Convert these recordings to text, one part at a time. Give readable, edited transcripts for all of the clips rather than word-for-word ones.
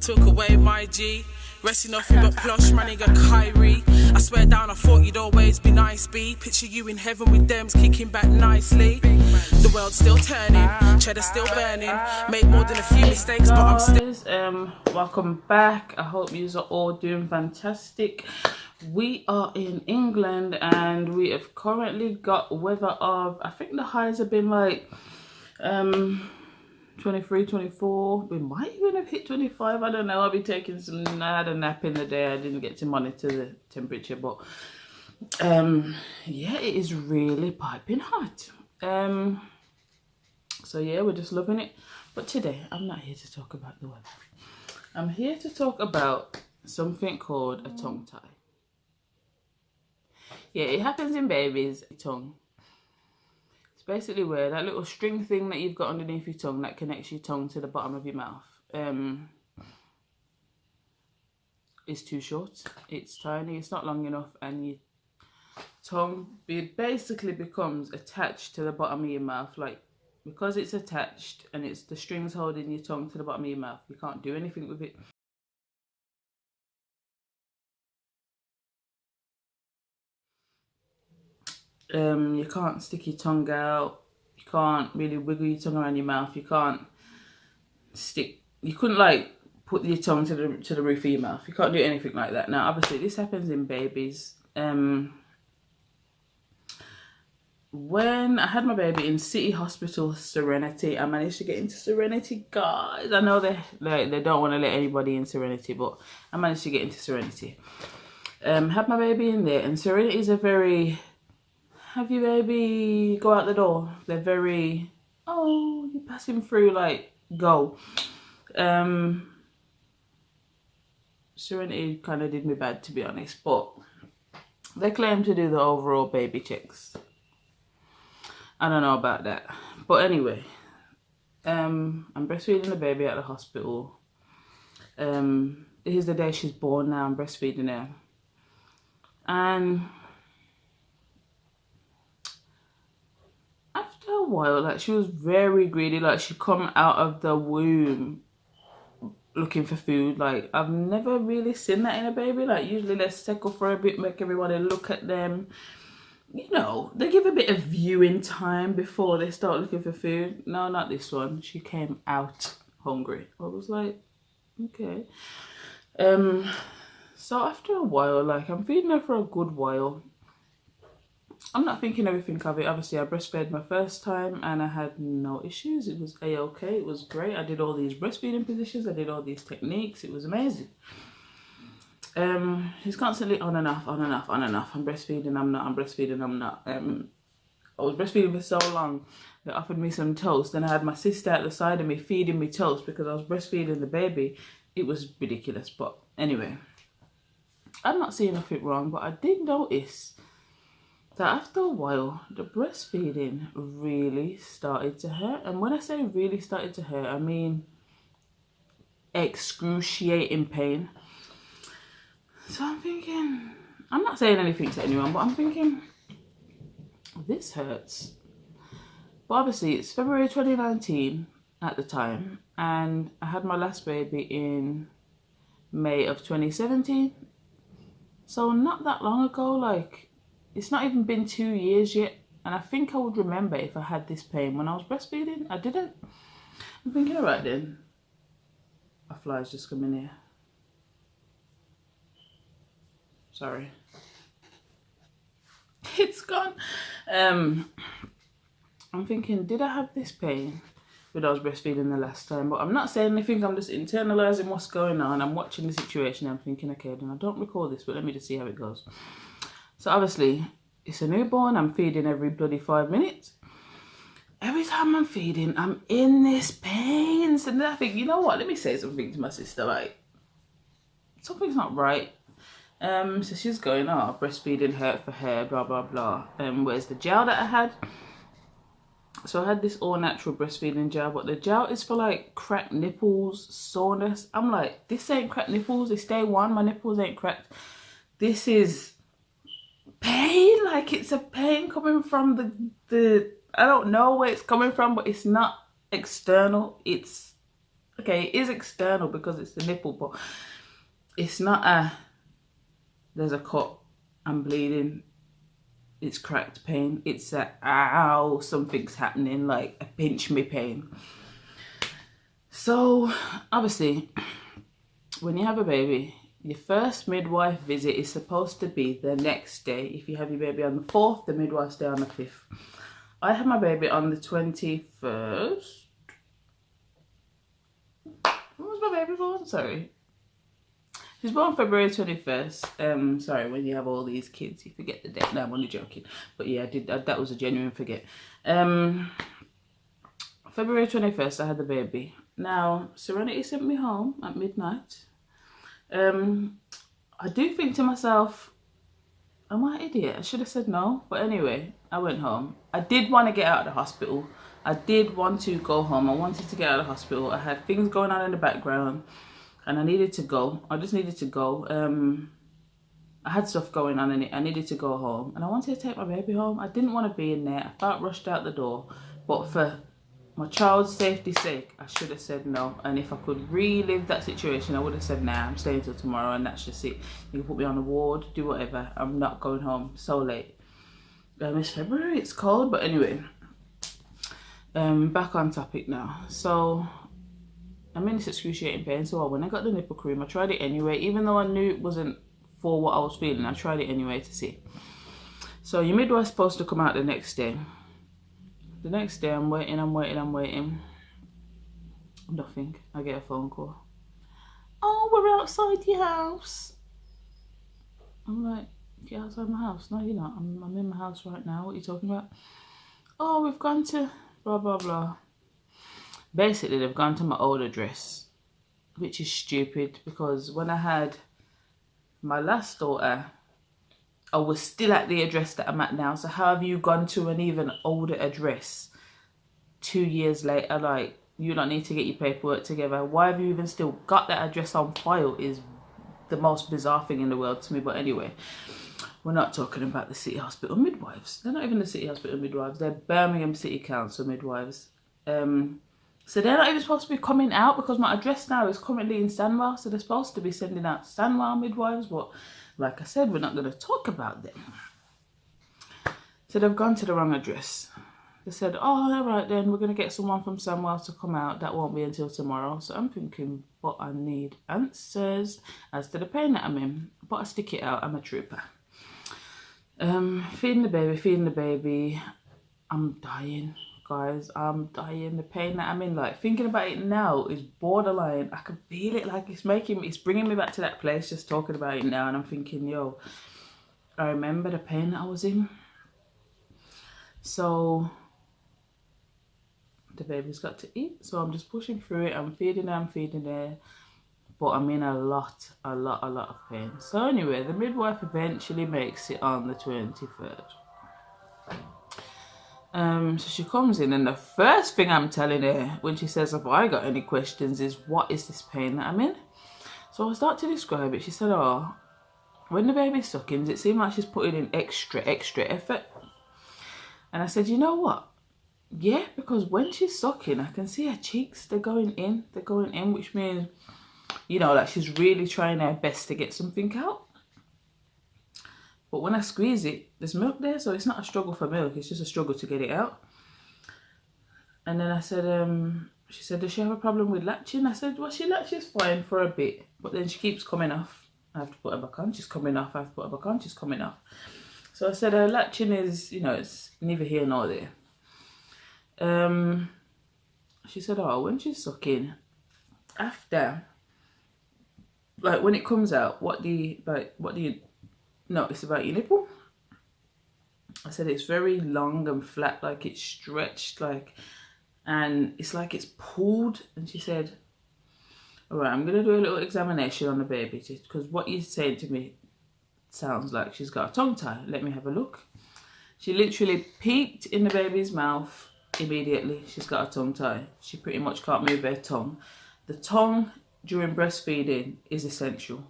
Took away my G. Resting nothing but plush, running a Kyrie. I swear down, I thought you'd always be nice, B. Picture you in heaven with them's kicking back nicely. The world's still turning, cheddar still burning. Made more than a few mistakes, but I'm still. Welcome back. I hope you are all doing fantastic. We are in England and we have currently got weather of, I think the highs have been like 23, 24. We might even have hit 25. I don't know. I'll be taking some. I had a nap in the day. I didn't get to monitor the temperature, but yeah, it is really piping hot. So yeah, we're just loving it. But today, I'm not here to talk about the weather. I'm here to talk about something called a tongue tie. Yeah, it happens in babies. Tongue. It's basically where that little string thing that you've got underneath your tongue that connects your tongue to the bottom of your mouth is too short. It's tiny. It's not long enough, and your tongue basically becomes attached to the bottom of your mouth. Like, because it's attached and it's the strings holding your tongue to the bottom of your mouth, you can't do anything with it. You can't stick your tongue out. You can't really wiggle your tongue around your mouth. You can't stick. You couldn't like put your tongue to the roof of your mouth. You can't do anything like that. Now, obviously, this happens in babies. When I had my baby in City Hospital Serenity, I managed to get into Serenity, guys. I know they don't want to let anybody in Serenity, but I managed to get into Serenity. Had my baby in there, and Serenity is a very, have your baby go out the door. They're very, oh, you're passing through, like, go. Serenity kind of did me bad, to be honest, but they claim to do the overall baby checks. I don't know about that, but anyway, I'm breastfeeding the baby at the hospital. Here's the day she's born. Now I'm breastfeeding her, and after a while, like, she was very greedy. Like, she come out of the womb looking for food. Like, I've never really seen that in a baby. Like, usually they settle for a bit, make everybody look at them. You know, they give a bit of viewing time before they start looking for food. No, not this one. She came out hungry. I was like, okay. So after a while, like, I'm feeding her for a good while. I'm not thinking everything of it. Obviously, I breastfed my first time and I had no issues. It was a-okay. It was great. I did all these breastfeeding positions. I did all these techniques. It was amazing. He's constantly on and off, on and off, on and off. I'm breastfeeding, I'm not, I'm breastfeeding, I'm not. I was breastfeeding for so long, they offered me some toast. Then I had my sister at the side of me feeding me toast because I was breastfeeding the baby. It was ridiculous, but anyway. I'm not seeing nothing wrong, but I did notice that after a while, the breastfeeding really started to hurt. And when I say really started to hurt, I mean excruciating pain. So I'm thinking, I'm not saying anything to anyone, but I'm thinking, this hurts. But obviously, it's February 2019 at the time, and I had my last baby in May of 2017. So not that long ago, like, it's not even been 2 years yet. And I think I would remember if I had this pain when I was breastfeeding. I didn't. I'm thinking, all right then. A fly's just come in here. Sorry. It's gone. I'm thinking, did I have this pain when I was breastfeeding the last time? But I'm not saying anything. I'm just internalizing what's going on. I'm watching the situation. I'm thinking, okay, then I don't recall this, but let me just see how it goes. So obviously, it's a newborn. I'm feeding every bloody 5 minutes. Every time I'm feeding, I'm in this pain. So then I think, you know what? Let me say something to my sister. Like, something's not right. So she's going, oh, breastfeeding hurt for her, blah, blah, blah. Where's the gel that I had? So I had this all-natural breastfeeding gel, but the gel is for, like, cracked nipples, soreness. I'm like, this ain't cracked nipples. It's day one. My nipples ain't cracked. This is pain. Like, it's a pain coming from the I don't know where it's coming from, but it's not external. It's Okay, it is external because it's the nipple, but it's not a, there's a cut, I'm bleeding, it's cracked pain. It's a, ow, something's happening, like a pinch me pain. So, obviously, when you have a baby, your first midwife visit is supposed to be the next day. If you have your baby on the 4th, the midwife's day on the 5th. I had my baby on the 21st. When was my baby born? Sorry. She was born February 21st. Sorry, when you have all these kids, you forget the date. No, I'm only joking. But yeah, I did. That was a genuine forget. February 21st, I had the baby. Now, Serenity sent me home at midnight. I do think to myself, am I an idiot? I should have said no. But anyway, I went home. I did want to get out of the hospital. I did want to go home. I wanted to get out of the hospital. I had things going on in the background and I needed to go. I just needed to go. I had stuff going on in it. I needed to go home and I wanted to take my baby home. I didn't want to be in there. I felt rushed out the door. But for my child's safety's sake, I should have said no. And if I could relive that situation, I would have said, nah, I'm staying till tomorrow and that's just it. You can put me on the ward, do whatever. I'm not going home so late. It's February, it's cold, but anyway. Back on topic now. So, I'm in this excruciating pain. So when I got the nipple cream, I tried it anyway. Even though I knew it wasn't for what I was feeling, I tried it anyway to see. So your midwife's supposed to come out the next day. The next day, I'm waiting. Nothing. I get a phone call. Oh, we're outside your house. I'm like, get outside my house. No, you're not. I'm in my house right now. What are you talking about? Oh, we've gone to blah, blah, blah. Basically, they've gone to my old address, which is stupid because when I had my last daughter, I was still at the address that I'm at now. So how have you gone to an even older address 2 years later? Like, you don't need to get your paperwork together. Why have you even still got that address on file is the most bizarre thing in the world to me. But anyway, we're not talking about the City Hospital midwives. They're not even the City Hospital midwives. They're Birmingham City Council midwives. So they're not even supposed to be coming out because my address now is currently in Stanwell. So they're supposed to be sending out Stanwell midwives, but like I said, we're not going to talk about them. So they've gone to the wrong address. They said, oh, all right then, we're going to get someone from somewhere to come out. That won't be until tomorrow. So I'm thinking, but I need answers as to the pain that I'm in. But I stick it out. I'm a trooper. Feeding the baby. I'm dying, guys. I'm dying. The pain that I'm in, like, thinking about it now is borderline. I can feel it, like, it's bringing me back to that place just talking about it now. And I'm thinking, yo, I remember the pain that I was in. So the baby's got to eat, so I'm just pushing through it. I'm feeding her, but I'm in a lot of pain. So anyway, the midwife eventually makes it on the 23rd. So she comes in and the first thing I'm telling her when she says, have I got any questions, is what is this pain that I'm in? So I start to describe it. She said, oh, when the baby's sucking, it seemed like she's putting in extra effort. And I said, you know what? Yeah, because when she's sucking, I can see her cheeks, they're going in, which means, you know, like she's really trying her best to get something out. But when I squeeze it, there's milk there, so it's not a struggle for milk, it's just a struggle to get it out. And then I said, she said, does she have a problem with latching? I said, well, she latches fine for a bit, but then she keeps coming off. I have to put her back on, she's coming off, I have to put her back on, she's coming off. So I said, her latching is, you know, it's neither here nor there. She said, oh, when she's sucking, after, like when it comes out, what do you notice about your nipple? I said, it's very long and flat, like it's stretched, like, and it's like it's pulled. And she said, all right, I'm gonna do a little examination on the baby because what you're saying to me sounds like she's got a tongue tie. Let me have a look. She literally peeked in the baby's mouth. Immediately she's got a tongue tie. She pretty much can't move her tongue. The tongue during breastfeeding is essential.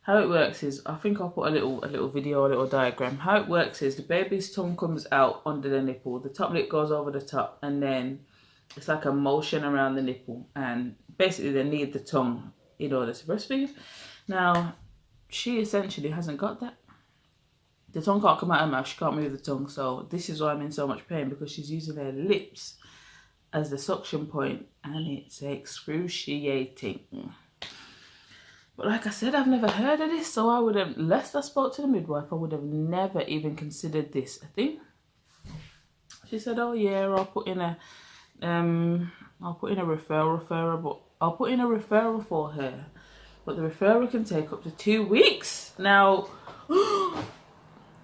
How it works is, I think I'll put a little video, a little diagram. How it works is the baby's tongue comes out under the nipple, the top lip goes over the top, and then it's like a motion around the nipple, and basically they need the tongue in order to breastfeed. Now, she essentially hasn't got that. The tongue can't come out of her mouth, she can't move the tongue, so this is why I'm in so much pain, because she's using her lips as the suction point, and it's excruciating. But like I said, I've never heard of this, so I would have, unless I spoke to the midwife, I would have never even considered this a thing. She said, oh yeah, I'll put in a referral, but I'll put in a referral for her, but the referral can take up to 2 weeks. Now,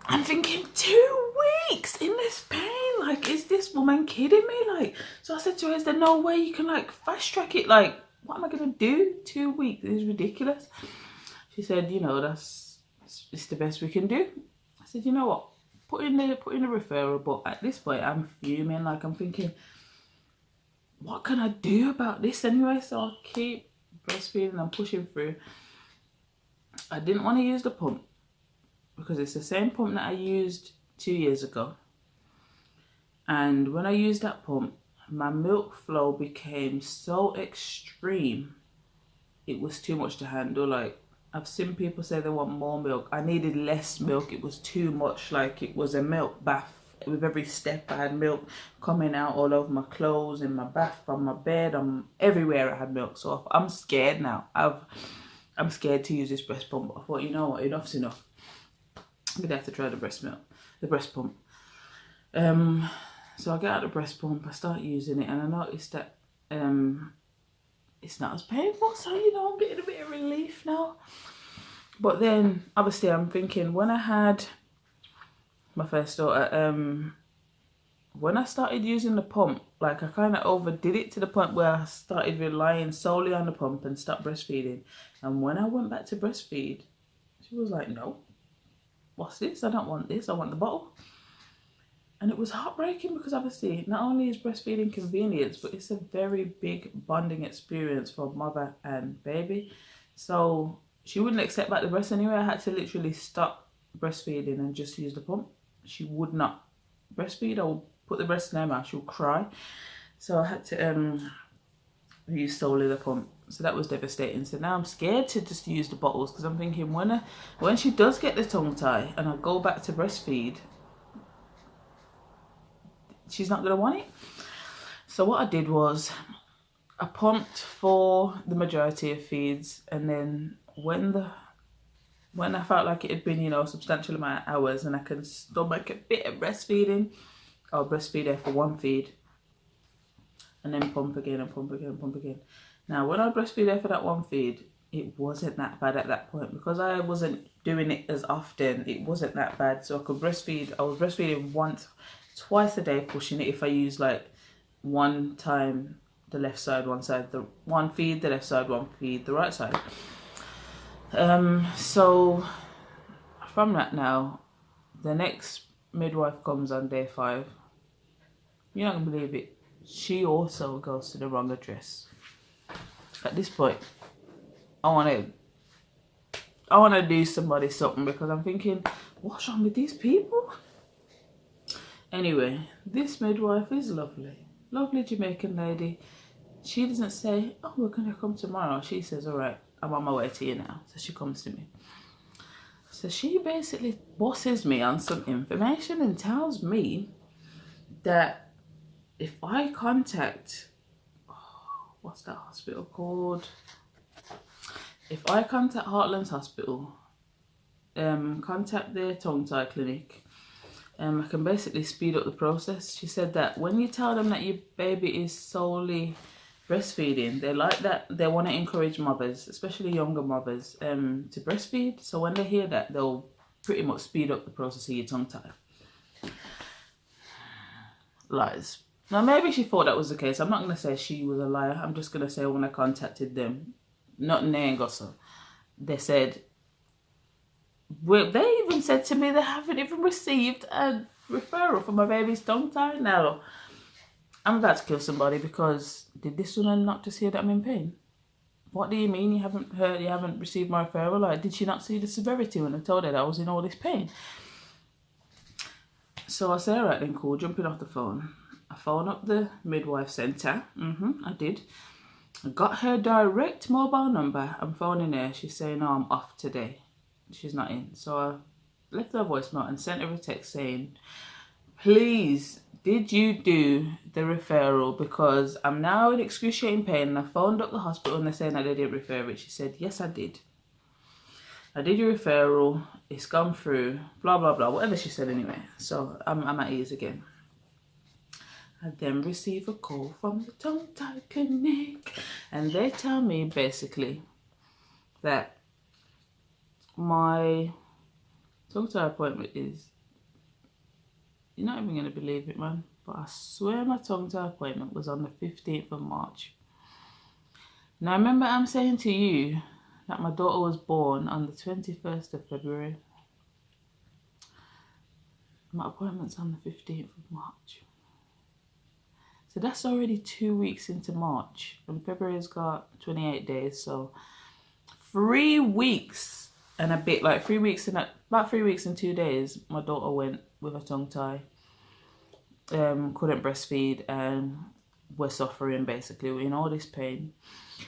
I'm thinking 2 weeks in this pain, like, is this woman kidding me? Like, so I said to her, is there no way you can like fast track it? Like, what am I gonna do? 2 weeks, this is ridiculous. She said, you know, it's the best we can do. I said, you know what, put in a referral, but at this point I'm fuming. Like, I'm thinking, what can I do about this anyway? So I'll keep breastfeeding and pushing through. I didn't want to use the pump because it's the same pump that I used 2 years ago. And when I used that pump, my milk flow became so extreme, it was too much to handle. Like, I've seen people say they want more milk. I needed less milk. It was too much. Like, it was a milk bath. With every step I had milk coming out all over my clothes, in my bath, on my bed, everywhere I had milk. So I'm scared now. I'm scared to use this breast pump. I thought, you know what, enough's enough. I'm gonna have to try the breast pump. So I get out the breast pump, I start using it, and I noticed that it's not as painful, so you know, I'm getting a bit of relief now. But then obviously I'm thinking, when I had my first daughter, when I started using the pump, like, I kind of overdid it to the point where I started relying solely on the pump and stopped breastfeeding. And when I went back to breastfeed, she was like, no, what's this? I don't want this, I want the bottle. And it was heartbreaking, because obviously not only is breastfeeding convenience, but it's a very big bonding experience for mother and baby. So she wouldn't accept back the breast anyway. I had to literally stop breastfeeding and just use the pump. She would not breastfeed. I would put the breast in her mouth, she would cry. So I had to use solely the pump. So that was devastating. So now I'm scared to just use the bottles, because I'm thinking, when she does get the tongue tie and I go back to breastfeed, she's not going to want it. So what I did was I pumped for the majority of feeds, and then when I felt like it had been, you know, a substantial amount of hours and I can stomach a bit of breastfeeding, I'll breastfeed her for 1 feed and then pump again and pump again and pump again. Now, when I breastfeed her for that 1 feed, it wasn't that bad at that point, because I wasn't doing it as often. It wasn't that bad, so I could breastfeed. I was breastfeeding twice a day, pushing it. If I use like one time the left side, one side, the one feed the left side, one feed the right side. So from that now, the next midwife comes on day 5. You're not gonna believe it, she also goes to the wrong address. At this point, I want to do somebody something, because I'm thinking, what's wrong with these people? Anyway, this midwife is lovely Jamaican lady. She doesn't say, oh, we're gonna come tomorrow. She says, all right, I'm on my way to you now. So she comes to me. So she basically bosses me on some information and tells me that if I contact, what's that hospital called? If I contact Heartlands Hospital, contact their tongue tie clinic, I can basically speed up the process. She said that when you tell them that your baby is solely breastfeeding, they like that. They want to encourage mothers, especially younger mothers, to breastfeed. So when they hear that, they'll pretty much speed up the process of your tongue tie. Lies. Now, maybe she thought that was the case. I'm not going to say she was a liar. I'm just going to say when I contacted them, not name gossip, they said, well, they even said to me they haven't even received a referral for my baby's tongue tie. Now, I'm about to kill somebody, because did this woman not just hear that I'm in pain? What do you mean you haven't received my referral? Like, did she not see the severity when I told her that I was in all this pain? So I say, all right then, cool, jumping off the phone. I phoned up the midwife centre. I did. I got her direct mobile number. I'm phoning her. She's saying, "Oh, I'm off today. She's not in." So I left her a voicemail and sent her a text saying, "Please, did you do the referral? Because I'm now in excruciating pain." And I phoned up the hospital and they're saying that they didn't refer it. She said, "Yes, I did. I did your referral. It's gone through. Blah, blah, blah." Whatever she said anyway. So I'm at ease again. I then receive a call from the tongue tie clinic. And they tell me basically that my tongue tie appointment is... You're not even going to believe it, man. But I swear my tongue tie appointment was on the 15th of March. Now, remember I'm saying to you that my daughter was born on the 21st of February. My appointment's on the 15th of March. So that's already 2 weeks into March. And February's got 28 days. So 3 weeks and a bit, like 3 weeks and about 3 weeks and 2 days, my daughter went with a tongue tie. Couldn't breastfeed and were suffering basically. We're in all this pain.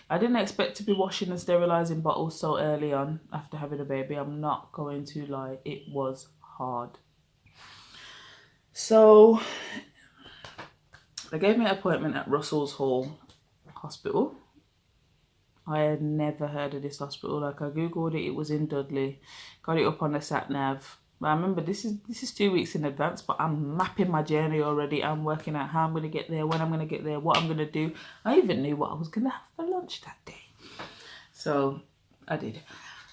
I didn't expect to be washing and sterilising bottles so early on after having a baby. I'm not going to lie, it was hard. So they gave me an appointment at Russell's Hall Hospital. I had never heard of this hospital. Like, I googled it, it was in Dudley. Got it up on the sat nav. But I remember this is 2 weeks in advance, but I'm mapping my journey already. I'm working out how I'm going to get there, when I'm going to get there, what I'm going to do. I even knew what I was going to have for lunch that day. So I did.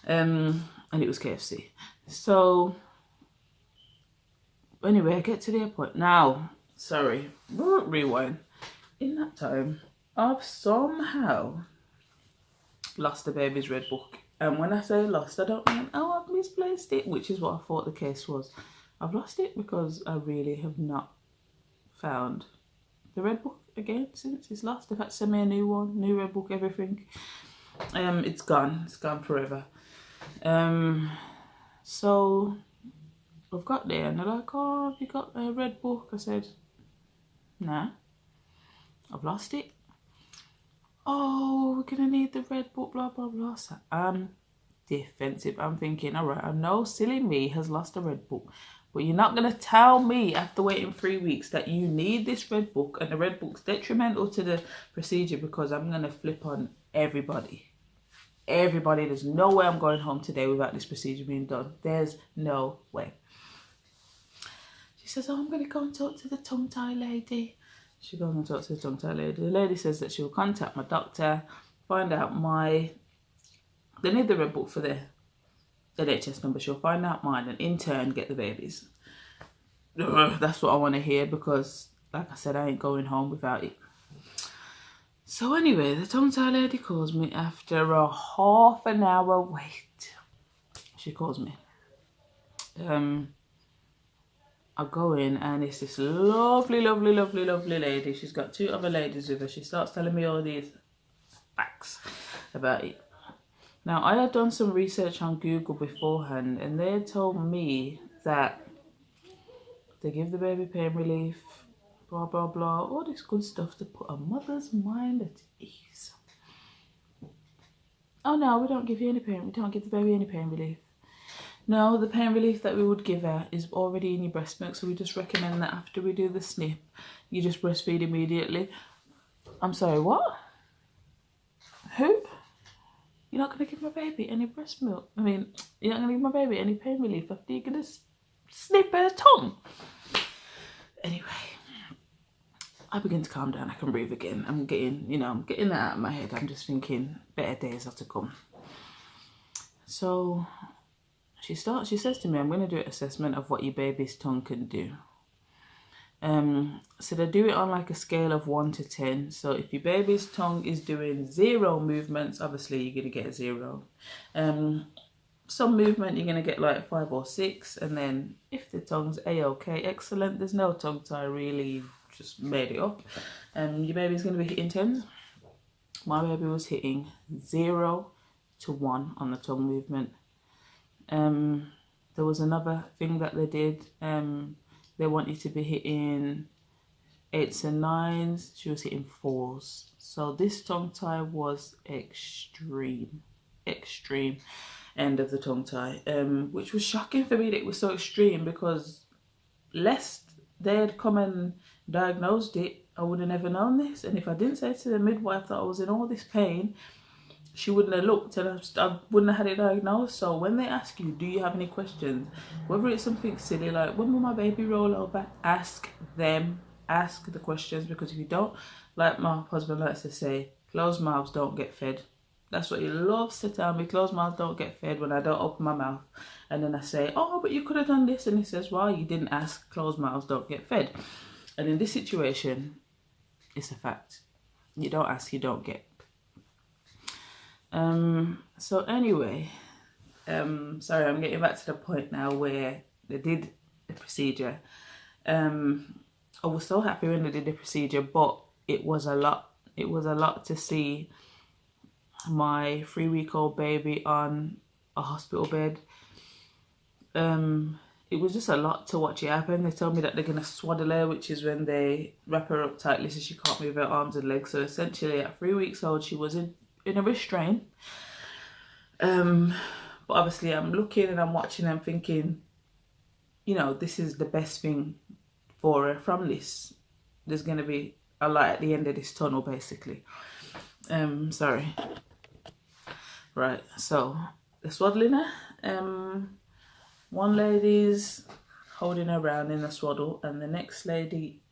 And it was KFC. So anyway, I get to the airport. Now, sorry, rewind. In that time, I've somehow lost the baby's red book. And when I say lost, I don't mean, oh, I've misplaced it, which is what I thought the case was. I've lost it because I really have not found the red book again since it's lost. They've had to send me a new one, new red book, everything. It's gone forever. So I've got there and they're like, "Oh, have you got a red book?" I said, "Nah, I've lost it." "Oh, we're gonna need the red book, blah blah blah." So I'm defensive. I'm thinking, all right, I know silly me has lost a red book, but you're not gonna tell me after waiting 3 weeks that you need this red book and the red book's detrimental to the procedure, because I'm gonna flip on everybody. There's no way I'm going home today without this procedure being done. There's no way. She says, "Oh, I'm gonna go and talk to the tongue tie lady." She goes and talks to the tongue tie lady. The lady says that she'll contact my doctor, find out they need the red book for the NHS number. She'll find out mine and in turn get the babies. That's what I want to hear, because like I said, I ain't going home without it. So anyway, the tongue tie lady calls me after a half an hour wait. She calls me. I go in and it's this lovely lady. She's got 2 other ladies with her. She starts telling me all these facts about it. Now, I had done some research on Google beforehand and they had told me that they give the baby pain relief, blah, blah, blah, all this good stuff to put a mother's mind at ease. "Oh no, we don't give you any pain. We don't give the baby any pain relief." No, the pain relief that we would give her is already in your breast milk, so we just recommend that after we do the snip, you just breastfeed immediately. I'm sorry, what? Who? You're not going to give my baby any breast milk? I mean, you're not going to give my baby any pain relief after you're going to snip her tongue? Anyway, I begin to calm down. I can breathe again. I'm getting that out of my head. I'm just thinking better days are to come. So she says to me, "I'm going to do an assessment of what your baby's tongue can do." So they do it on like a scale of 1 to 10. So if your baby's tongue is doing 0 movements, obviously you're going to get a 0. Some movement, you're going to get like 5 or 6. And then if the tongue's A-OK, excellent, there's no tongue tie really, you've just made it up. Your baby's going to be hitting 10s. My baby was hitting 0 to 1 on the tongue movement. There was another thing that they did. They want you to be hitting 8s and 9s. She was hitting 4s. So this tongue tie was extreme end of the tongue tie, which was shocking for me that it was so extreme, because lest they had come and diagnosed it, I would have never known this. And if I didn't say to the midwife that I was in all this pain, she wouldn't have looked and I wouldn't have had it diagnosed. So when they ask you, do you have any questions, whether it's something silly like when will my baby roll over, ask them, ask the questions, because if you don't, like my husband likes to say, closed mouths don't get fed. That's what he loves to tell me, closed mouths don't get fed, when I don't open my mouth. And then I say, oh, but you could have done this. And he says, well, you didn't ask, closed mouths don't get fed. And in this situation, it's a fact. You don't ask, you don't get. So anyway, sorry, I'm getting back to the point now where they did the procedure. I was so happy when they did the procedure, but it was a lot. It was a lot to see my 3-week-old baby on a hospital bed. It was just a lot to watch it happen. They told me that they're going to swaddle her, which is when they wrap her up tightly so she can't move her arms and legs. So essentially at 3 weeks old, she was in a restraint. But obviously I'm looking and I'm watching and thinking, you know, this is the best thing for her from this. There's going to be a light at the end of this tunnel, basically. Sorry. Right, so they're swaddling her. One lady's holding her around in a swaddle, and the next lady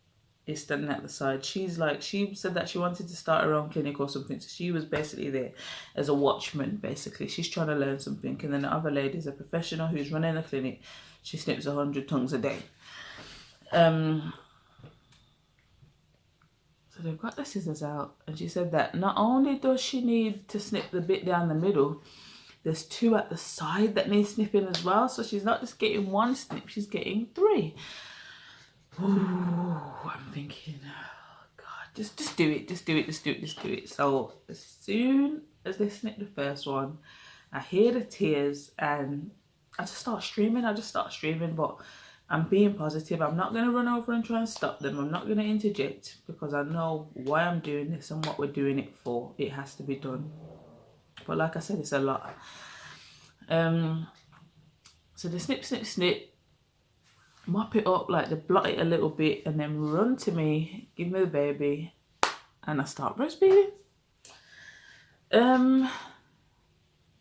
is standing at the side. She's like, she said that she wanted to start her own clinic or something, so she was basically there as a watchman, basically. She's trying to learn something. And then the other lady is a professional who's running a clinic. She snips 100 tongues a day. So they've got the scissors out, and she said that not only does she need to snip the bit down the middle, there's 2 at the side that need snipping as well. So she's not just getting 1 snip, she's getting 3. Ooh, I'm thinking, oh God, just do it, just do it, just do it, just do it. So as soon as they snip the first one, I hear the tears and I just start streaming. But I'm being positive. I'm not going to run over and try and stop them. I'm not going to interject, because I know why I'm doing this and what we're doing it for. It has to be done. But like I said, it's a lot. So they snip, mop it up, like they blot it a little bit, and then run to me, give me the baby, and I start breastfeeding.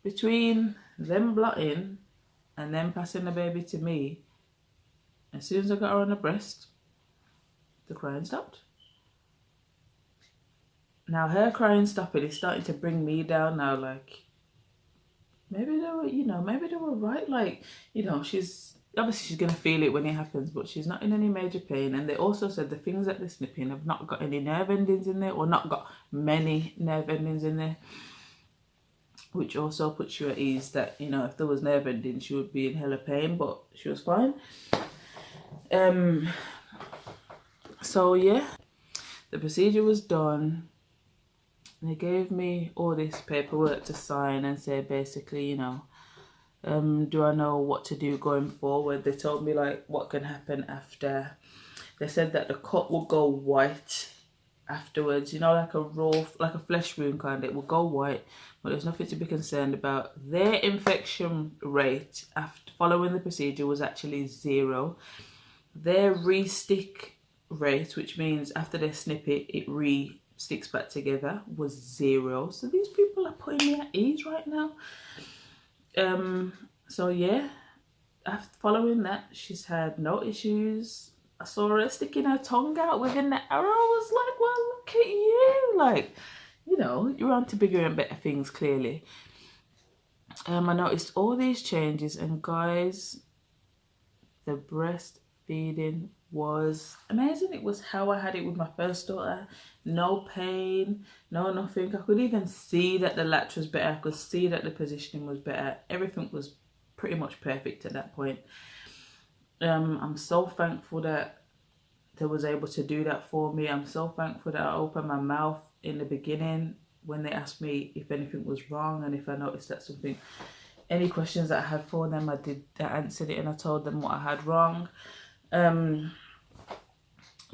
Between them blotting and then passing the baby to me, as soon as I got her on the breast, the crying stopped. Now her crying stopping is starting to bring me down now, like, maybe they were, you know, maybe they were right, like, you know, she's gonna feel it when it happens, but she's not in any major pain. And they also said the things that they're snipping have not got any nerve endings in there, or not got many nerve endings in there, which also puts you at ease that, you know, if there was nerve endings, she would be in hella pain, but she was fine. So yeah, the procedure was done. They gave me all this paperwork to sign and say, basically, you know, do I know what to do going forward? They told me like what can happen after. They said that the cut will go white afterwards, you know, like a raw, like a flesh wound kind. It will go white, but there's nothing to be concerned about. Their infection rate after following the procedure was actually 0. Their re-stick rate, which means after they snip it, it re-sticks back together, was 0. So these people are putting me at ease right now. So yeah, after following that, she's had no issues. I saw her sticking her tongue out within the hour. I was like, well, look at you. Like, you know, you're on to bigger and better things, clearly. I noticed all these changes, and guys, the breastfeeding was amazing. It was how I had it with my first daughter. No pain, no nothing. I could even see that the latch was better. I could see that the positioning was better. Everything was pretty much perfect at that point. I'm so thankful that they was able to do that for me. I'm so thankful that I opened my mouth in the beginning when they asked me if anything was wrong and if I noticed that something, any questions that I had for them, I answered it and I told them what I had wrong.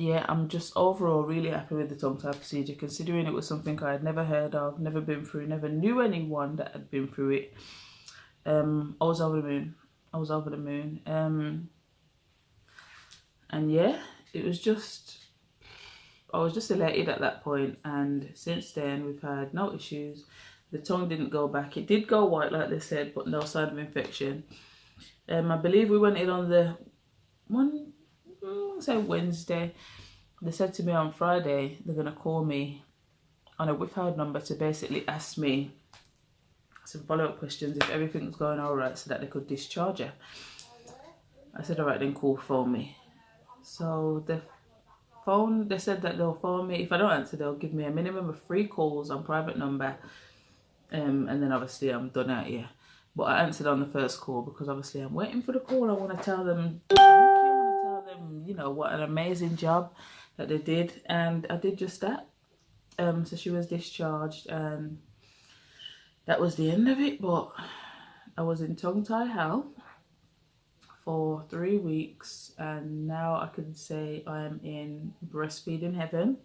yeah, I'm just overall really happy with the tongue tie procedure, considering it was something I had never heard of, never been through, never knew anyone that had been through it. I was over the moon. I was over the moon. And yeah, it was just, I was just elated at that point. And since then, we've had no issues. The tongue didn't go back. It did go white, like they said, but no sign of infection. I believe we went in on the Wednesday. They said to me on Friday they're gonna call me on a withheld number to basically ask me some follow-up questions if everything's going all right, so that they could discharge her. I said, all right then, cool, phone me. So they said that they'll phone me. If I don't answer, they'll give me a minimum of 3 calls on private number, and then obviously I'm done out here. But I answered on the first call because obviously I'm waiting for the call. I want to tell them thank you. I want to tell them, you know, what an amazing job that they did, and I did just that. So she was discharged, and that was the end of it. But I was in tongue tie hell for 3 weeks, and now I can say I am in breastfeeding heaven.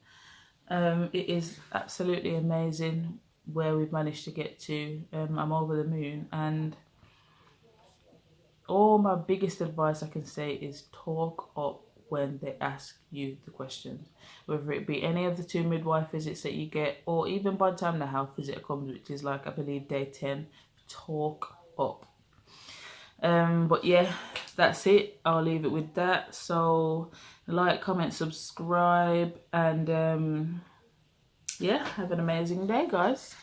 It is absolutely amazing where we've managed to get to. I'm over the moon, and all my biggest advice I can say is talk up when they ask you the questions, whether it be any of the 2 midwife visits that you get, or even by the time the health visit comes, which is like I believe day 10. Talk up. But yeah, that's it. I'll leave it with that. So like, comment, subscribe, and yeah, have an amazing day, guys.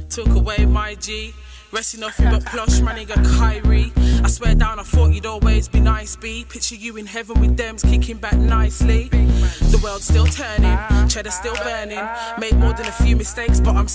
Took away my G, resting nothing but plush, my nigga Kyrie. I swear down, I thought you'd always be nice, B. Picture you in heaven with them's kicking back nicely. The world's still turning, cheddar still burning. Made more than a few mistakes, but I'm